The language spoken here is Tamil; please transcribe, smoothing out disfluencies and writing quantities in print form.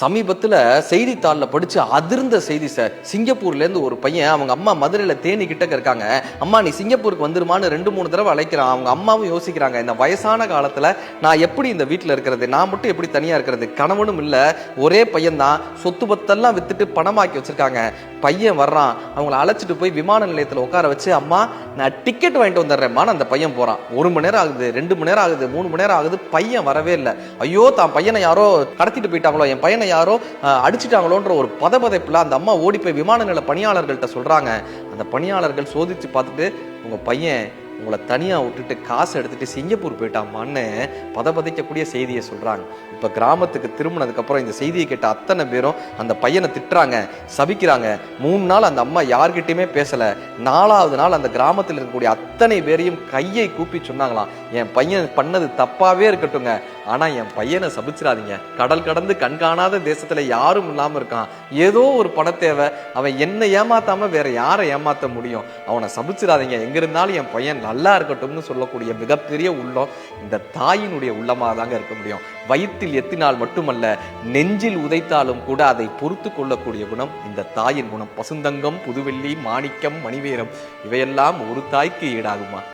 சமீபத்தில் செய்தித்தாளில் படித்து அதிர்ந்த செய்தி சார். சிங்கப்பூர்லேருந்து ஒரு பையன் அவங்க அம்மா மதுரையில் தேனி கிட்ட இருக்காங்க. அம்மா நீ சிங்கப்பூருக்கு வந்துருமான்னு 2-3 தடவை அழைக்கிறான். அவங்க அம்மாவும் யோசிக்கிறாங்க, இந்த வயசான காலத்தில் நான் எப்படி இந்த வீட்டில் இருக்கிறது, நான் மட்டும் எப்படி தனியாக இருக்கிறது, கணவனும் இல்லை, ஒரே பையன் தான், சொத்து பத்தெல்லாம் வித்துட்டு பணமாக்கி வச்சிருக்காங்க. பையன் வர்றான், அவங்கள அழைச்சிட்டு போய் விமான நிலையத்தில் உட்கார வச்சு, அம்மா நான் டிக்கெட் வாங்கிட்டு வந்துடுறேம்மான்னு அந்த பையன் போகிறான். 1 மணி நேரம் ஆகுது, 2 மணி நேரம் ஆகுது, 3 மணி நேரம் ஆகுது, பையன் வரவே இல்லை. ஐயோ தான் பையனை யாரோ கடத்திட்டு போயிட்டாங்களோ, என் பையனை யாரோ அடிச்சுட்டாங்களோன்ற ஒரு பதபதைப்புல அந்த அம்மா ஓடி போய் விமான நிலைய பணியாளர்கள்ட்ட சொல்றாங்க. அந்த பணியாளர்கள் சோதிச்சு பார்த்துட்டு, உங்க பையன் உங்களை தனியா விட்டுட்டு காசு எடுத்துட்டு சிங்கப்பூர் போயிட்டாமான்னு பதபதைக்கக்கூடிய செய்தியை சொல்றாங்க. இப்ப கிராமத்துக்கு திரும்பினதுக்கு அப்புறம் இந்த செய்தியை கேட்ட அத்தனை பேரும் அந்த பையனை திட்டுறாங்க, சபிக்கிறாங்க. 3 நாள் அந்த அம்மா யார்கிட்டயுமே பேசல. 4ஆவது நாள் அந்த கிராமத்தில் இருக்கக்கூடிய அத்தனை பேரையும் கையை கூப்பி சொன்னாங்களாம், என் பையன் பண்ணது தப்பாவே இருக்கட்டுங்க, ஆனா என் பையனை சபிச்சிடாதீங்க. கடல் கடந்து கண்காணாத தேசத்துல யாரும் இல்லாம இருக்கான், ஏதோ ஒரு பண தேவை, அவன் என்ன ஏமாத்தாம வேற யாரை ஏமாத்த முடியும், அவனை சபிச்சிடாதீங்க, எங்க இருந்தாலும் என் பையன் நல்லா இருக்கட்டும்னு சொல்லக்கூடிய மிகப்பெரிய உள்ளம் இந்த தாயினுடைய உள்ளமா தாங்க இருக்க முடியும். வயிற்றில் எத்தினால் மட்டுமல்ல, நெஞ்சில் உதைத்தாலும் கூட அதை பொறுத்து கொள்ளக்கூடிய குணம் இந்த தாயின் குணம். பசுந்தங்கம், புதுவெள்ளி, மாணிக்கம், மணிவேரம் இவையெல்லாம் ஒரு தாய்க்கு ஈடாகுமா?